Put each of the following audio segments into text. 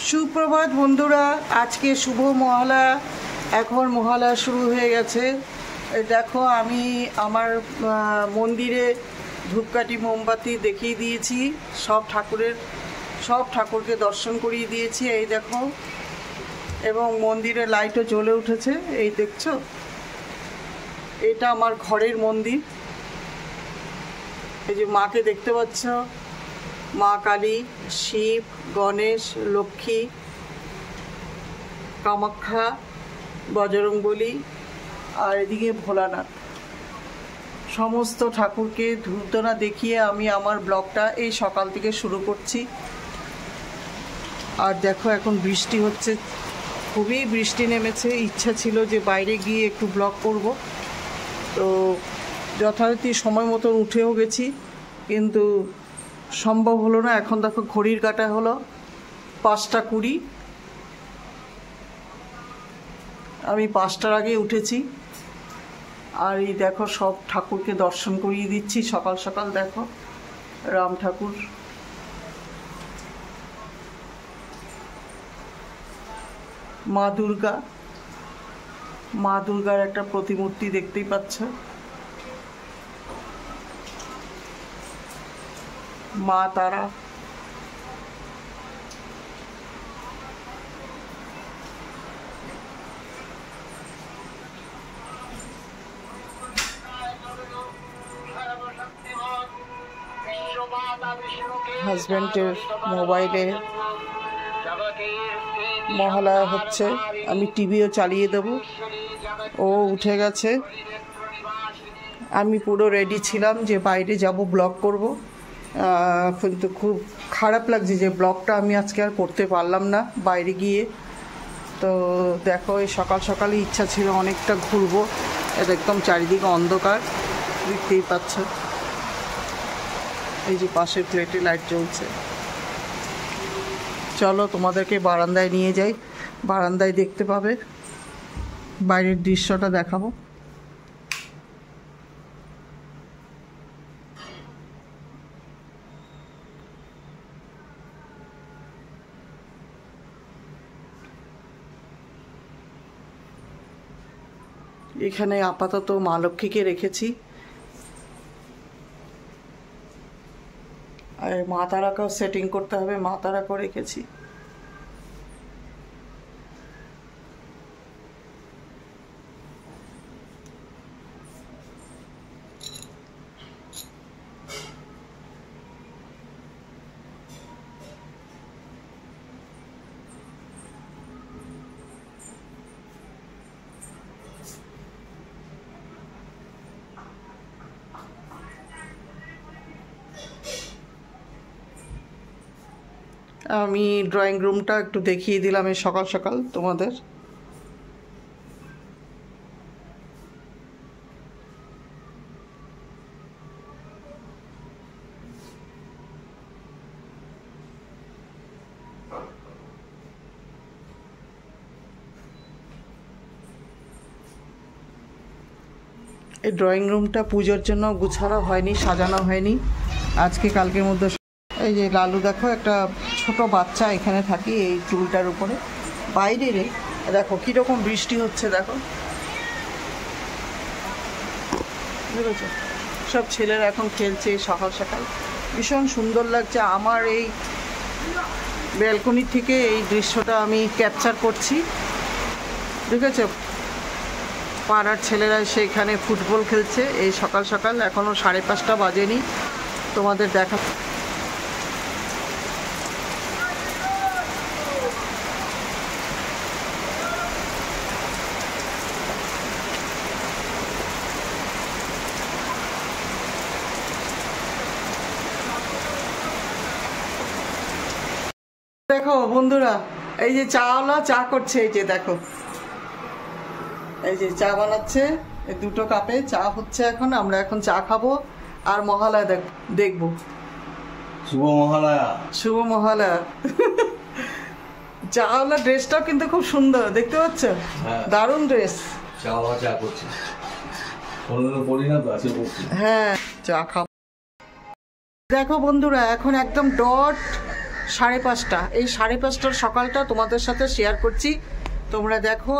সুপ্রভাত বন্ধুরা, আজকে শুভ মহালয়া। এখন মহালয়া শুরু হয়ে গেছে। দেখো, আমি আমার মন্দিরে ধূপকাঠি মোমবাতি দেখিয়ে দিয়েছি, সব ঠাকুরকে দর্শন করিয়ে দিয়েছি। এই দেখো, এবং মন্দিরে লাইটও জ্বলে উঠেছে। এই দেখছো, এটা আমার ঘরের মন্দির। এই যে মাকে দেখতে পাচ্ছ, মা কালী, শিব, গণেশ, লক্ষ্মী, কামাখ্যা, বজরংবলী, আর এদিকে ভোলানাথ। সমস্ত ঠাকুরকে ধূপধুনা দেখিয়ে আমি আমার ব্লগটা এই সকাল থেকে শুরু করছি। আর দেখো, এখন বৃষ্টি হচ্ছে, খুবই বৃষ্টি নেমেছে। ইচ্ছা ছিল যে বাইরে গিয়ে একটু ব্লগ করব, তো যথারীতি সময় মতন উঠেও গেছি, কিন্তু সম্ভব হলো না। এখন দেখো, ঘড়ির কাঁটা হলো 5টা 20। আমি 5টার আগে উঠেছি। আর এই দেখো, সব ঠাকুরকে দর্শন করিয়ে দিচ্ছি সকাল সকাল। দেখো, রাম ঠাকুর, মা দুর্গার একটা প্রতিমূর্তি দেখতেই পাচ্ছ, মা তারা, হাজব্যান্ডের মোবাইলে মহালয়া হচ্ছে, আমি টিভিও চালিয়ে দেব। ও উঠে গেছে। আমি পুরো রেডি ছিলাম যে বাইরে যাব, ব্লগ করব, কিন্তু খুব খারাপ লাগছে যে ব্লগটা আমি আজকে আর করতে পারলাম না বাইরে গিয়ে। তো দেখো, এই সকাল সকালই ইচ্ছা ছিল অনেকটা ঘুরবো। এটা একদম চারিদিকে অন্ধকার, দেখতেই পাচ্ছ। এই যে পাশের প্লেটে লাইট জ্বলছে। চলো, তোমাদেরকে বারান্দায় নিয়ে যাই, বারান্দায় দেখতে পাবে, বাইরের দৃশ্যটা দেখাবো। এখানে আপাতত মা লক্ষ্মীকে রেখেছি, আর মা তারাকেও সেটিং করতে হবে, মা তারাকেও রেখেছি। আমি ড্রয়িং রুমটা একটু দেখিয়ে দিলাম এই সকাল সকাল তোমাদের। এই ড্রয়িং রুমটা পুজোর জন্য গুছানো হয়নি, সাজানো হয়নি, আজকে কালকের মধ্যে। এই যে লালু, দেখো, একটা ছোট বাচ্চা এখানে থাকি এই টুলটার উপরে। বাইরে রে দেখো কীরকম বৃষ্টি হচ্ছে, দেখো, বুঝেছো? সব ছেলেরা এখন খেলছে সকাল সকাল, ভীষণ সুন্দর লাগছে। আমার এই ব্যালকনি থেকে এই দৃশ্যটা আমি ক্যাপচার করছি, দেখেছো? পাড়ার ছেলেরা সেখানে ফুটবল খেলছে এই সকাল সকাল, এখনও 5:30 বাজেনি। তোমাদের দেখা, দেখো বন্ধুরা, এই যে চাওয়ালা চা করছে, এই যে দেখো, এই যে চা বানাচ্ছে, এই 2টো কাপে চা হচ্ছে। এখন আমরা এখন চা খাবো আর মহালয়া দেখবো। শুভ মহালয়া। শুভ মহালয়া। চাওয়ালা ড্রেসটাও কিন্তু খুব সুন্দর, দেখতে পাচ্ছ? দারুণ ড্রেস। চা করছি, কোনোদিনও পড়ি না তো, আজকে পড়ছি। হ্যাঁ, চা খাবো। দেখো বন্ধুরা, এখন একদম ডট 5:30। এই 5:30টার সকালটা তোমাদের সাথে শেয়ার করছি, তোমরা দেখো।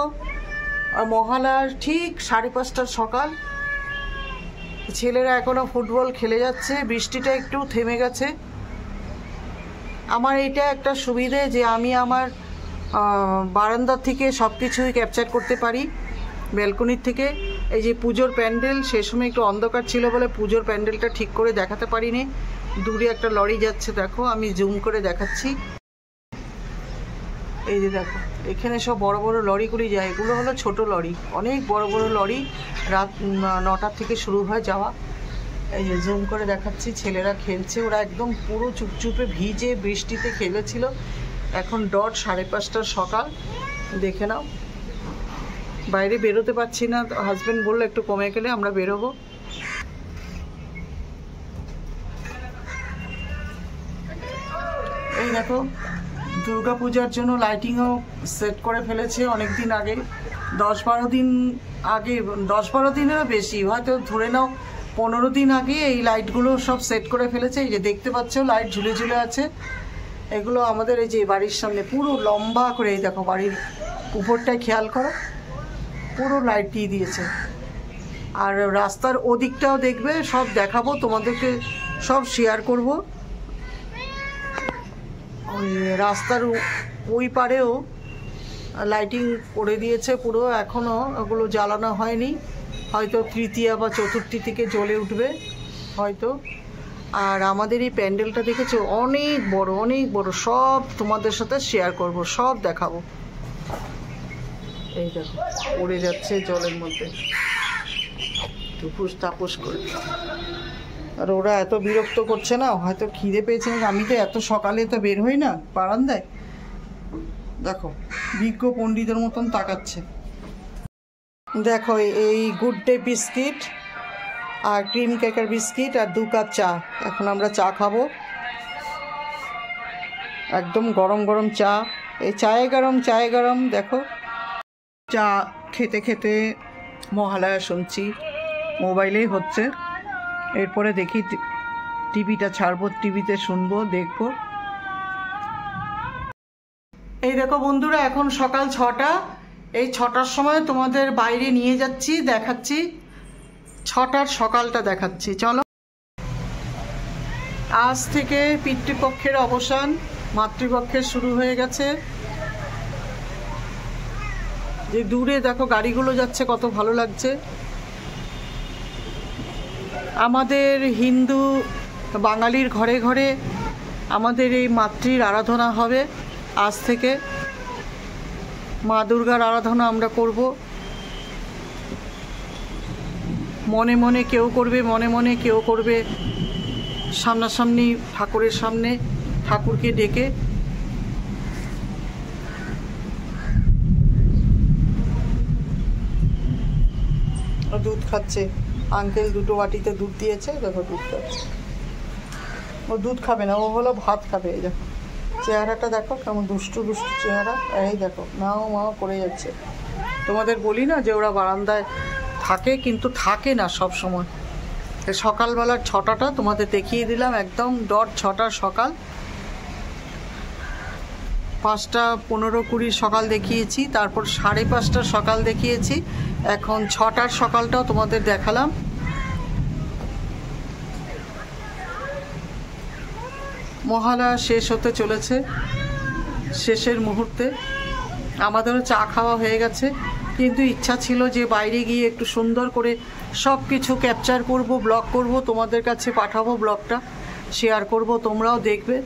মহালয়ার ঠিক 5:30টার সকাল। ছেলেরা এখনো ফুটবল খেলে যাচ্ছে, বৃষ্টিটা একটু থেমে গেছে। আমার এটা একটা সুবিধে যে আমি আমার বারান্দার থেকে সব কিছুই ক্যাপচার করতে পারি, ব্যালকনির থেকে। এই যে পুজোর প্যান্ডেল, সে সময় একটু অন্ধকার ছিল বলে পুজোর প্যান্ডেলটা ঠিক করে দেখাতে পারিনি। দূরে একটা লরি যাচ্ছে, দেখো আমি জুম করে দেখাচ্ছি। এই যে দেখো, এখানে সব বড় বড় লরিগুলি যায়, এগুলো হলো ছোট লরি। অনেক বড় বড় লরি রাত 9টার থেকে শুরু হয় যাওয়া। এই যে জুম করে দেখাচ্ছি, ছেলেরা খেলছে, ওরা একদম পুরো চুপচুপে ভিজে বৃষ্টিতে খেলেছিল। এখন ডট 5:30টার সকাল, দেখে নাও। বাইরে বেরোতে পারছি না, হাজব্যান্ড বললো একটু কমে গেলে আমরা বেরোবো। এই দেখো, দুর্গা পূজার জন্য লাইটিংও সেট করে ফেলেছে অনেক দিন আগে, 10-12 দিন আগে, 10-12 দিনেরও বেশি, হয়তো ধরে নাও 15 দিন আগে এই লাইটগুলো সব সেট করে ফেলেছে। এই যে দেখতে পাচ্ছ লাইট ঝুলে ঝুলে আছে, এগুলো আমাদের এই যে বাড়ির সামনে পুরো লম্বা করে, এই দেখো বাড়ির উপরটায় খেয়াল করো, পুরো লাইট দিয়ে দিয়েছে। আর রাস্তার ওদিকটাও দেখবে, সব দেখাবো তোমাদেরকে, সব শেয়ার করব। ওই রাস্তার ওই পারেও লাইটিং করে দিয়েছে পুরো, এখনও ওগুলো জ্বালানো হয়নি, হয়তো তৃতীয়া বা চতুর্থী থেকে জ্বলে উঠবে হয়তো। আর আমাদের এই প্যান্ডেলটা দেখেছো, অনেক বড়, অনেক বড়, সব তোমাদের সাথে শেয়ার করব, সব দেখাবো। এই দেখো উড়ে যাচ্ছে জলের মধ্যে টুপুস তাপুস করে। আর ওরা এত বিরক্ত করছে না, হয়তো খিদে পেয়েছে। আমি তো এত সকালে তো বের হই না বারান্দায়, দেখো বিজ্ঞ পণ্ডিতের মতন তাকাচ্ছে। দেখো এই গুড ডে বিস্কিট আর ক্রিম কেকার বিস্কিট আর 2 কাপ চা। এখন আমরা চা খাবো, একদম গরম গরম চা। এই চায়ে গরম, চায়ে গরম। দেখো চা খেতে খেতে মহালয়া শুনছি, মোবাইলেই হচ্ছে। এরপরে দেখি টিভিটা ছাড়বো, টিভিতে শুনবো, দেখবো। এই দেখো বন্ধুরা, এখন সকাল 6টা। এই 6টার সময় তোমাদের বাইরে নিয়ে যাচ্ছি, দেখাচ্ছি 6টার সকালটা দেখাচ্ছি। চলো। আজ থেকে পিতৃপক্ষের অবসান, মাতৃপক্ষের শুরু হয়ে গেছে। যে দূরে দেখো গাড়িগুলো যাচ্ছে, কত ভালো লাগছে। আমাদের হিন্দু বাঙালির ঘরে ঘরে আমাদের এই মাতৃর আরাধনা হবে আজ থেকে। মা দুর্গার আরাধনা আমরা করব। মনে মনে কেউ করবে, মনে মনে কেউ করবে সামনাসামনি ঠাকুরের সামনে, ঠাকুরকে ডেকে। দুধ খাচ্ছে আঙ্কেল, 2টো বাটিতে দুধ দিয়েছে, দেখো দুধ খাচ্ছে। ও দুধ খাবে না, ও হলো ভাত খাবে। এই দেখো চেহারাটা দেখো, কেমন দুষ্টু দুষ্টু চেহারা। এই দেখো মাও মাও করে যাচ্ছে। তোমাদের বলি না যে ওরা বারান্দায় থাকে, কিন্তু থাকে না সব সময়। সকালবেলার 6টাটা তোমাদের দেখিয়ে দিলাম, একদম ডট 6টার সকাল। 5:15-20 সকাল দেখিয়েছি, তারপর 5:30টার সকাল দেখিয়েছি, এখন 6টার সকালটাও তোমাদের দেখালাম। মহালয়া শেষ হতে চলেছে, শেষের মুহূর্তে। আমাদেরও চা খাওয়া হয়ে গেছে, কিন্তু ইচ্ছা ছিল যে বাইরে গিয়ে একটু সুন্দর করে সব কিছু ক্যাপচার করব, ব্লগ করব, তোমাদের কাছে পাঠাবো, ব্লগটা শেয়ার করব, তোমরাও দেখবে।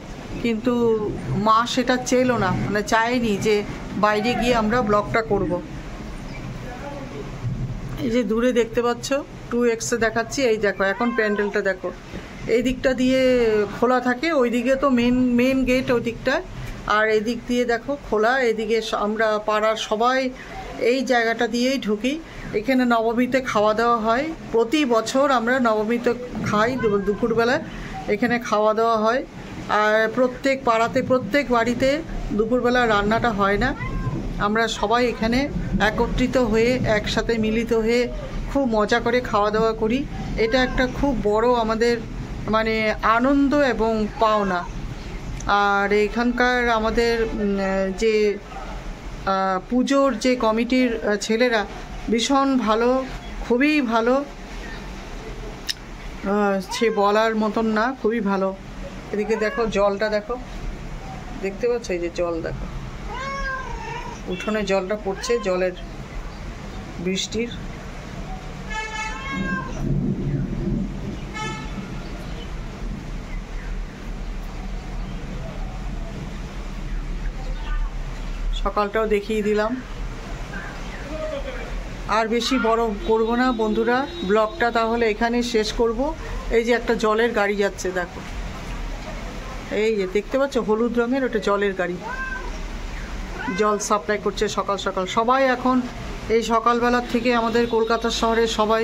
কিন্তু মা সেটা চেলো না, মানে চায়নি যে বাইরে গিয়ে আমরা ব্লগটা করব। এই যে দূরে দেখতে পাচ্ছ 2x দেখাচ্ছি, এই দেখো এখন প্যান্ডেলটা দেখো। এই দিকটা দিয়ে খোলা থাকে, ওই দিকে তো মেন গেট ওই দিকটায়, আর এদিক দিয়ে দেখো খোলা। এদিকে আমরা পাড়ার সবাই এই জায়গাটা দিয়েই ঢুকি। এখানে নবমীতে খাওয়া দাওয়া হয়, প্রতি বছর আমরা নবমীতে খাই দুপুরবেলা, এখানে খাওয়া দাওয়া হয়। আর প্রত্যেক পাড়াতে, প্রত্যেক বাড়িতে দুপুরবেলা রান্নাটা হয় না, আমরা সবাই এখানে একত্রিত হয়ে একসাথে মিলিত হয়ে খুব মজা করে খাওয়া দাওয়া করি। এটা একটা খুব বড় আমাদের মানে আনন্দ এবং পাওনা। আর এখানকার আমাদের যে পুজোর যে কমিটির ছেলেরা ভীষণ ভালো, খুবই ভালো, সে বলার মতন না, খুবই ভালো। এদিকে দেখো জলটা দেখো, দেখতে পাচ্ছ এই যে জল দেখো, উঠোনে জলটা পড়ছে, জলের বৃষ্টির। সকালটাও দেখিয়ে দিলাম, আর বেশি বড় করব না বন্ধুরা ব্লগটা, তাহলে এখানে শেষ করব। এই যে একটা জলের গাড়ি যাচ্ছে দেখো, এই যে দেখতে পাচ্ছ হলুদ রঙের, ওটা জলের গাড়ি, জল সাপ্লাই করছে সকাল সকাল। সবাই এখন এই সকালবেলার থেকে আমাদের কলকাতা শহরে সবাই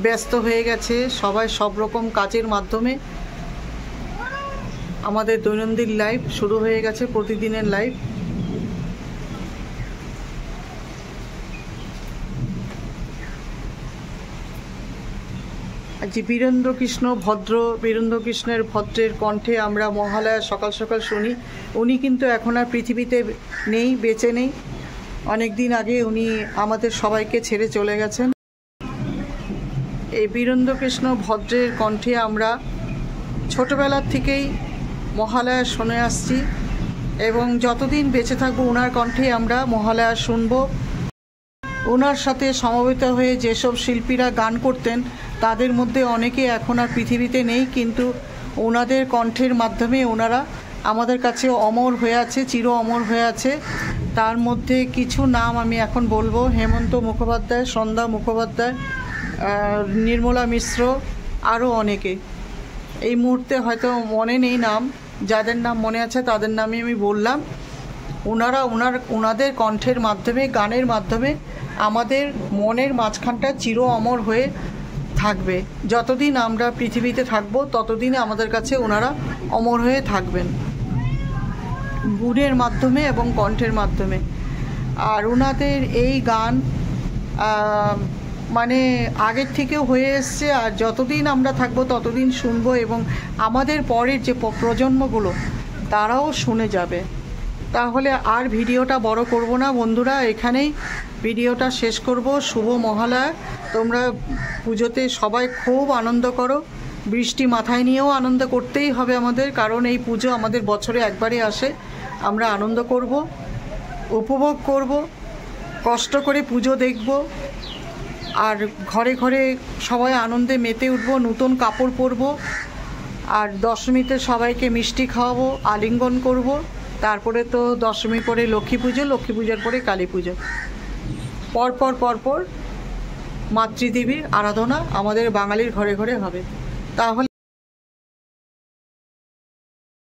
ব্যস্ত হয়ে গেছে, সবাই সব রকম কাজের মাধ্যমে আমাদের দৈনন্দিন লাইফ শুরু হয়ে গেছে, প্রতিদিনের লাইফ। যে বীরেন্দ্রকৃষ্ণের ভদ্রের কণ্ঠে আমরা মহালয়া সকাল সকাল শুনি। উনি কিন্তু এখন আর পৃথিবীতে নেই, বেঁচে নেই, অনেক দিন আগে উনি আমাদের সবাইকে ছেড়ে চলে গেছেন। এই বীরেন্দ্রকৃষ্ণ ভদ্রের কণ্ঠে আমরা ছোটোবেলার থেকেই মহালয়া শুনে আসছি, এবং যতদিন বেঁচে থাকবো ওনার কণ্ঠে আমরা মহালয়া শুনব। ওনার সাথে সমবেত হয়ে যেসব শিল্পীরা গান করতেন তাদের মধ্যে অনেকে এখন আর পৃথিবীতে নেই, কিন্তু ওনাদের কণ্ঠের মাধ্যমে ওনারা আমাদের কাছে অমর হয়ে আছে, চির অমর হয়ে আছে। তার মধ্যে কিছু নাম আমি এখন বলবো: হেমন্ত মুখোপাধ্যায়, সন্ধ্যা মুখোপাধ্যায়, নির্মলা মিশ্র, আরও অনেকে। এই মুহূর্তে হয়তো মনে নেই নাম, যাদের নাম মনে আছে তাদের নামই আমি বললাম। ওনাদের কণ্ঠের মাধ্যমে, গানের মাধ্যমে আমাদের মনের মাঝখানটা চির অমর হয়ে থাকবে। যতদিন আমরা পৃথিবীতে থাকব ততদিন আমাদের কাছে ওনারা অমর হয়ে থাকবেন, গুণের মাধ্যমে এবং কণ্ঠের মাধ্যমে। আর ওনাদের এই গান মানে আগের থেকেও হয়ে এসছে, আর যতদিন আমরা থাকবো ততদিন শুনবো, এবং আমাদের পরের যে প্রজন্মগুলো তারাও শুনে যাবে। তাহলে আর ভিডিওটা বড় করব না বন্ধুরা, এখানেই ভিডিওটা শেষ করব। শুভ মহালয়া। তোমরা পুজোতে সবাই খুব আনন্দ করো, বৃষ্টি মাথায় নিয়েও আনন্দ করতেই হবে আমাদের, কারণ এই পুজো আমাদের বছরে একবারই আসে। আমরা আনন্দ করব, উপভোগ করব, কষ্ট করে পুজো দেখব, আর ঘরে ঘরে সবাই আনন্দে মেতে উঠব, নতুন কাপড় পরব, আর দশমীতে সবাইকে মিষ্টি খাওয়াবো, আলিঙ্গন করব। তারপরে তো দশমী পরে লক্ষ্মী পুজো, লক্ষ্মী পূজার পরে কালী পুজো, পরপর মাতৃদেবীর আরাধনা আমাদের বাঙালির ঘরে ঘরে হবে। তাহলে